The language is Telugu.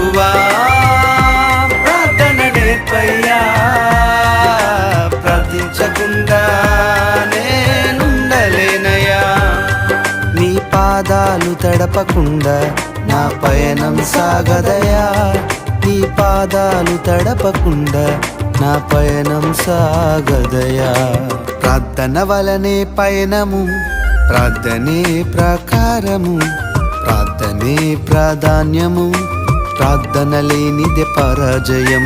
ప్రభువా ప్రార్థన నేర్పయ్యా, ప్రార్థించకుండా నేనుండలేనయ్యా. నీ పాదాలు తడపకుండా నా పయనం సాగదయా, నీ పాదాలు తడపకుండా నా పయనం సాగదయా. ప్రార్థన వలనే పయనము, ప్రార్థనే ప్రకారము, ప్రార్థనే ప్రాధాన్యము, ప్రార్థన లేనిదే పరాజయం.